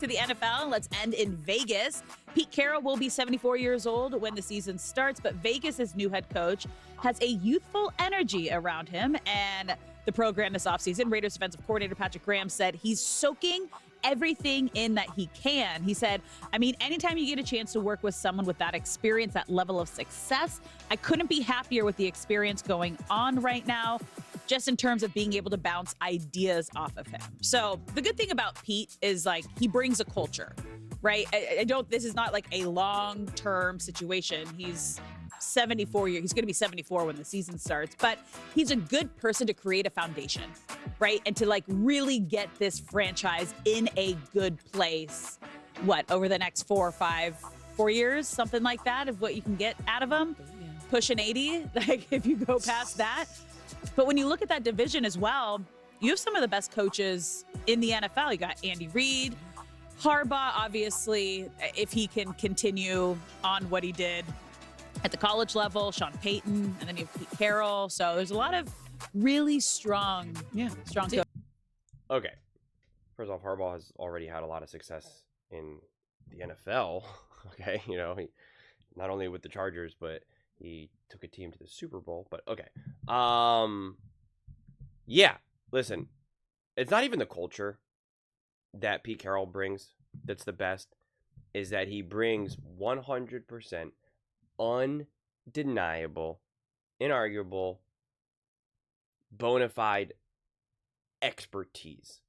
To the NFL, let's end in Vegas. Pete Carroll will be 74 years old when the season starts, but Vegas's new head coach has a youthful energy around him. And the program this offseason, Raiders defensive coordinator Patrick Graham said he's soaking everything in that he can. He said, anytime you get a chance to work with someone with that experience, that level of success, I couldn't be happier with the experience going on right now, just in terms of being able to bounce ideas off of him. So the good thing about Pete is he brings a culture, right? This is not like a long-term situation. He's 74 years. He's going to be 74 when the season starts, but he's a good person to create a foundation, right? And to really get this franchise in a good place. Over the next 4 years, something like that is what you can get out of him. Yeah. Pushing 80, if you go past that. But when you look at that division as well, you have some of the best coaches in the NFL. You got Andy Reid, Harbaugh, obviously, if he can continue on what he did at the college level, Sean Payton, and then you have Pete Carroll. So there's a lot of really strong coaches. Okay. First off, Harbaugh has already had a lot of success in the NFL. Okay. He not only with the Chargers, but he took a team to the Super Bowl. But okay. Yeah. Listen, it's not even the culture that Pete Carroll brings that's the best. Is that he brings 100% undeniable, inarguable, bona fide expertise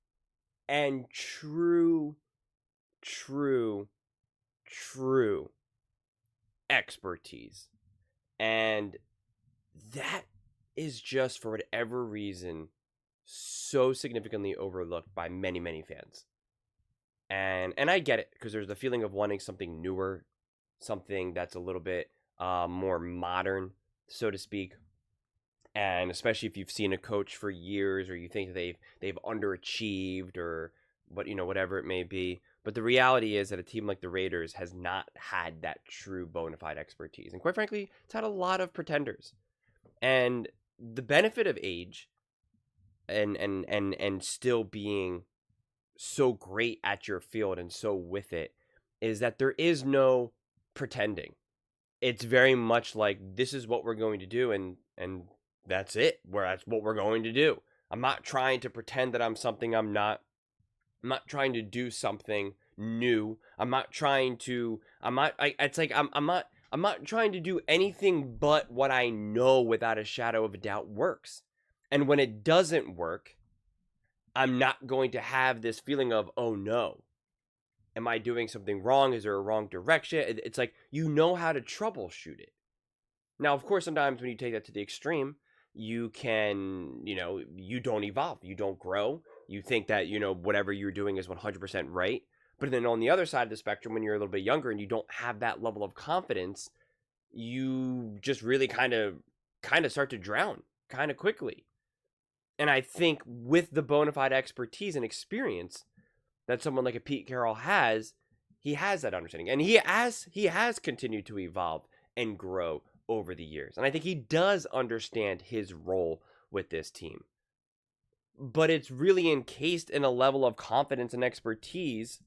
and true expertise. And that is just, for whatever reason, so significantly overlooked by many, many fans. And I get it, because there's the feeling of wanting something newer, something that's a little bit more modern, so to speak. And especially if you've seen a coach for years, or you think they've underachieved, or whatever it may be. But the reality is that a team like the Raiders has not had that true bona fide expertise. And quite frankly, it's had a lot of pretenders. And the benefit of age and still being so great at your field and so with it is that there is no pretending. It's very much like, this is what we're going to do, and that's it. That's what we're going to do. I'm not trying to pretend that I'm something I'm not. I'm not trying to do something new. I'm not trying to do anything but what I know without a shadow of a doubt works. And when it doesn't work, I'm not going to have this feeling of, oh no, am I doing something wrong? Is there a wrong direction? It's like, how to troubleshoot it. Now, of course, sometimes when you take that to the extreme, you can, you don't evolve, you don't grow. You think that, whatever you're doing is 100% right. But then on the other side of the spectrum, when you're a little bit younger and you don't have that level of confidence, you just really kind of start to drown kind of quickly. And I think with the bona fide expertise and experience that someone like a Pete Carroll has, he has that understanding. And he has continued to evolve and grow over the years. And I think he does understand his role with this team. But it's really encased in a level of confidence and expertise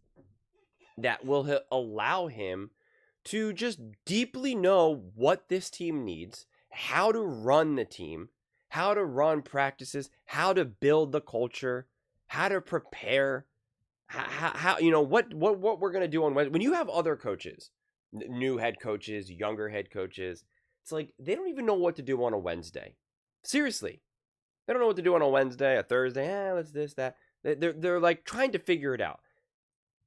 that will allow him to just deeply know what this team needs, how to run the team, how to run practices, how to build the culture, how to prepare, how what we're going to do on Wednesday. When you have other coaches, new head coaches, younger head coaches, it's like they don't even know what to do on a Wednesday. Seriously. They don't know what to do on a Wednesday, a Thursday, let's this, that. They're like trying to figure it out.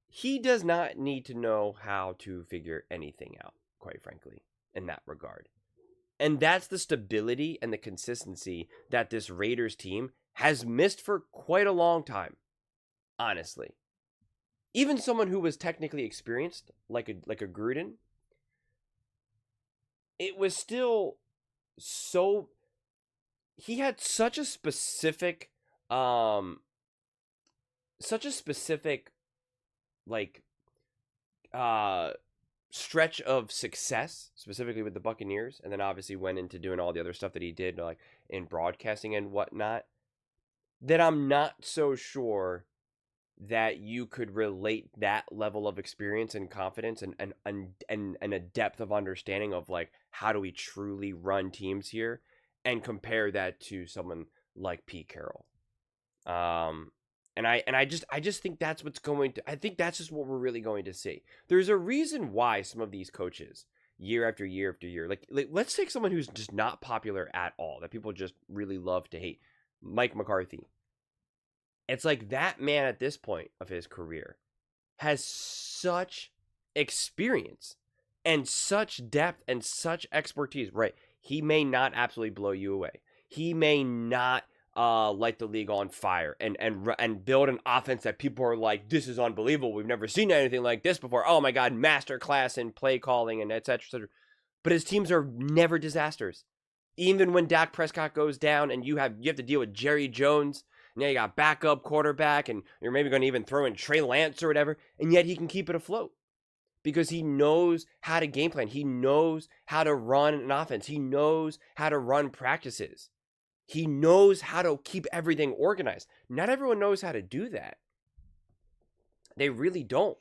He does not need to know how to figure anything out, quite frankly, in that regard. And that's the stability and the consistency that this Raiders team has missed for quite a long time, honestly. Even someone who was technically experienced, like a Gruden, it was still so... He had such a specific stretch of success, specifically with the Buccaneers, and then obviously went into doing all the other stuff that he did, like in broadcasting and whatnot, that I'm not so sure that you could relate that level of experience and confidence and a depth of understanding of like how do we truly run teams here, and compare that to someone like Pete Carroll. And I just think that's what's going to, I think that's just what we're really going to see. There's a reason why some of these coaches year after year after year, like let's take someone who's just not popular at all, that people just really love to hate, Mike McCarthy. It's like that man at this point of his career has such experience and such depth and such expertise, right? He may not absolutely blow you away. He may not light the league on fire and build an offense that people are like, this is unbelievable. We've never seen anything like this before. Oh my God, masterclass in play calling and et cetera, et cetera. But his teams are never disasters. Even when Dak Prescott goes down and you have to deal with Jerry Jones, now you got backup quarterback, and you're maybe going to even throw in Trey Lance or whatever, and yet he can keep it afloat because he knows how to game plan. He knows how to run an offense. He knows how to run practices. He knows how to keep everything organized. Not everyone knows how to do that. They really don't.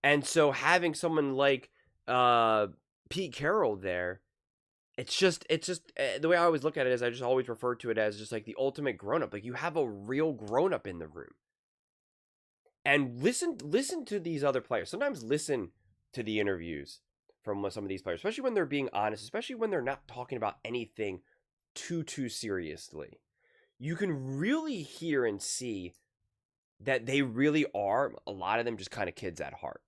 And so having someone like Pete Carroll there, it's just the way I always look at it is I just always refer to it as just like the ultimate grown-up. Like you have a real grown-up in the room. And listen to these other players. Sometimes listen to the interviews from some of these players, especially when they're being honest, especially when they're not talking about anything too seriously. You can really hear and see that they really are, a lot of them, just kind of kids at heart.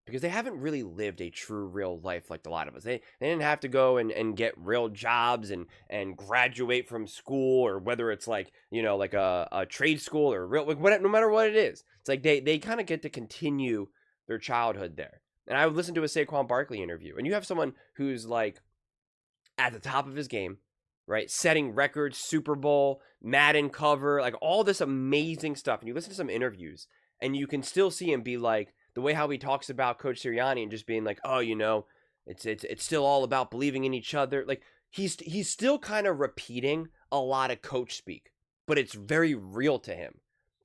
Because they haven't really lived a true real life like a lot of us. They didn't have to go and get real jobs and graduate from school, or whether it's like, you know, like a trade school or real, like no matter what it is. It's like they kind of get to continue their childhood there. And I would listen to a Saquon Barkley interview, and you have someone who's like at the top of his game, right? Setting records, Super Bowl, Madden cover, like all this amazing stuff. And you listen to some interviews and you can still see him be like, the way how he talks about Coach Sirianni and just being like, oh, you know, it's still all about believing in each other. Like he's still kind of repeating a lot of coach speak, but it's very real to him.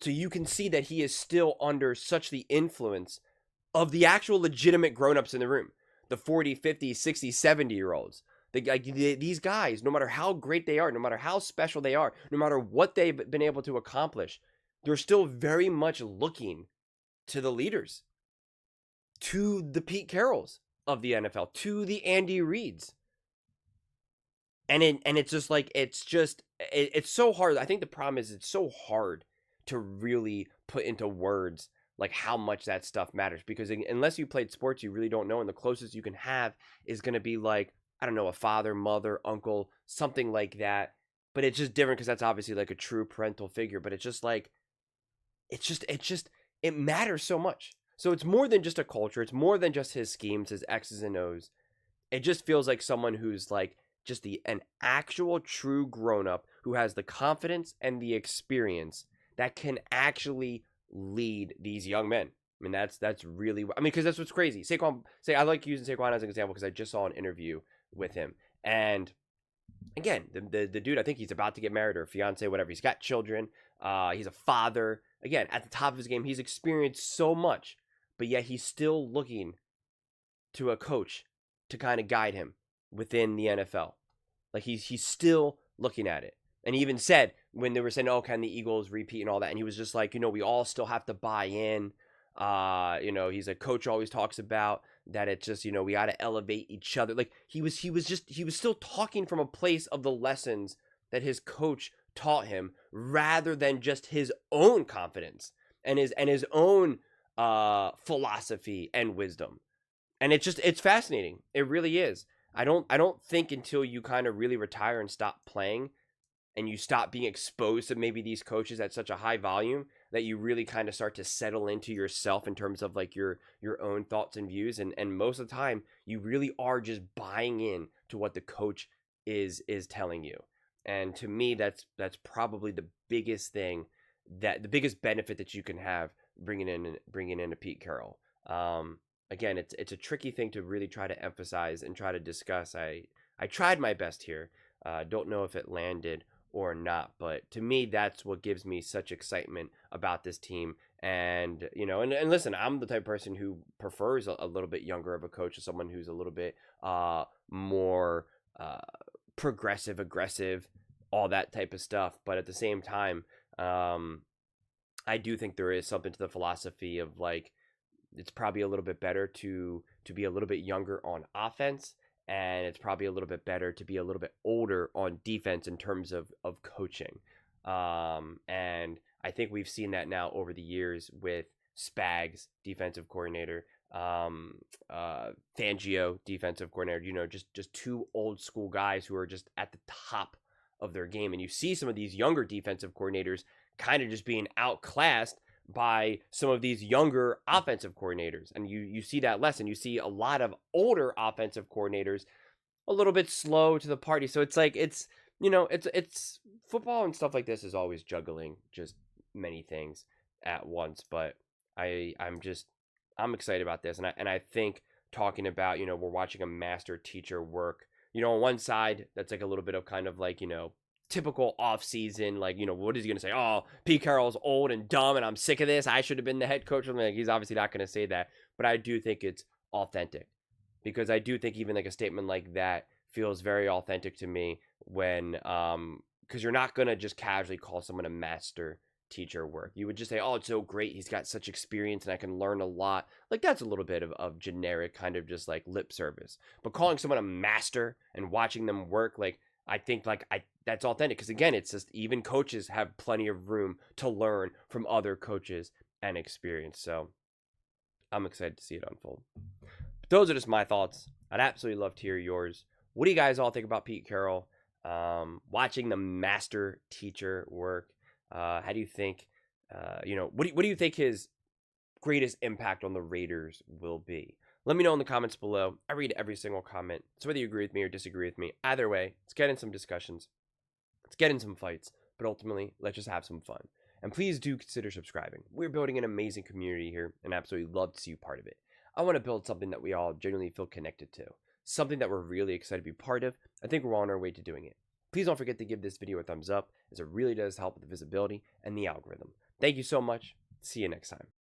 So you can see that he is still under such the influence of the actual legitimate grown-ups in the room. The 40, 50, 60, 70-year-olds. These guys, no matter how great they are, no matter how special they are, no matter what they've been able to accomplish, they're still very much looking to the leaders, to the Pete Carrolls of the NFL, to the Andy Reids. And it's just like, it's so hard. I think the problem is it's so hard to really put into words like how much that stuff matters, because unless you played sports, you really don't know. And the closest you can have is going to be like, I don't know, a father, mother, uncle, something like that. But it's just different because that's obviously like a true parental figure. But it's just like, it matters so much. So it's more than just a culture. It's more than just his schemes, his X's and O's. It just feels like someone who's like just an actual true grown-up who has the confidence and the experience that can actually lead these young men. I mean, that's really, I mean, because that's what's crazy. I like using Saquon as an example because I just saw an interview with him. And again, the dude, I think he's about to get married or a fiance, whatever. He's got children. He's a father. Again, at the top of his game, he's experienced so much, but yet he's still looking to a coach to kind of guide him within the NFL. Like he's still looking at it. And he even said when they were saying, oh, can the Eagles repeat and all that? And he was just like, you know, we all still have to buy in. You know, he's a coach always talks about that. It's just, you know, we got to elevate each other. Like he was still talking from a place of the lessons that his coach taught him rather than just his own confidence and his own philosophy and wisdom. And it's fascinating. It really is. I don't think until you kind of really retire and stop playing and you stop being exposed to maybe these coaches at such a high volume that you really kind of start to settle into yourself in terms of like your own thoughts and views. And most of the time you really are just buying in to what the coach is telling you. And to me, that's probably the biggest thing, that the biggest benefit that you can have bringing in a Pete Carroll. Again, it's a tricky thing to really try to emphasize and try to discuss. I tried my best here. Don't know if it landed or not. But to me, that's what gives me such excitement about this team. And, and listen, I'm the type of person who prefers a little bit younger of a coach to someone who's a little bit more progressive, aggressive, all that type of stuff. But at the same time, I do think there is something to the philosophy of like, it's probably a little bit better to be a little bit younger on offense, and it's probably a little bit better to be a little bit older on defense in terms of coaching. And I think we've seen that now over the years with Spags, defensive coordinator, Fangio, defensive coordinator. Just two old school guys who are just at the top of their game, and you see some of these younger defensive coordinators kind of just being outclassed by some of these younger offensive coordinators. And you see that less, and you see a lot of older offensive coordinators a little bit slow to the party. So it's like it's football and stuff like this is always juggling just many things at once. But I'm excited about this, and I think talking about, we're watching a master teacher work. On one side, that's like a little bit of kind of like, typical off season, like, what is he going to say? Oh, Pete Carroll's old and dumb and I'm sick of this. I should have been the head coach. Like, he's obviously not going to say that, but I do think it's authentic, because I do think even like a statement like that feels very authentic to me when, because you're not going to just casually call someone a master teacher work. You would just say, oh, it's so great, he's got such experience and I can learn a lot. Like, that's a little bit of generic kind of just like lip service. But calling someone a master and watching them work, like, I think that's authentic, because again, it's just even coaches have plenty of room to learn from other coaches and experience. So I'm excited to see it unfold. But those are just my thoughts. I'd absolutely love to hear yours. What do you guys all think about Pete Carroll watching the master teacher work? How do you think, what do you think his greatest impact on the Raiders will be? Let me know in the comments below. I read every single comment. So whether you agree with me or disagree with me, either way, let's get in some discussions. Let's get in some fights. But ultimately, let's just have some fun. And please do consider subscribing. We're building an amazing community here, and absolutely love to see you part of it. I want to build something that we all genuinely feel connected to. Something that we're really excited to be part of. I think we're on our way to doing it. Please don't forget to give this video a thumbs up, as it really does help with the visibility and the algorithm. Thank you so much. See you next time.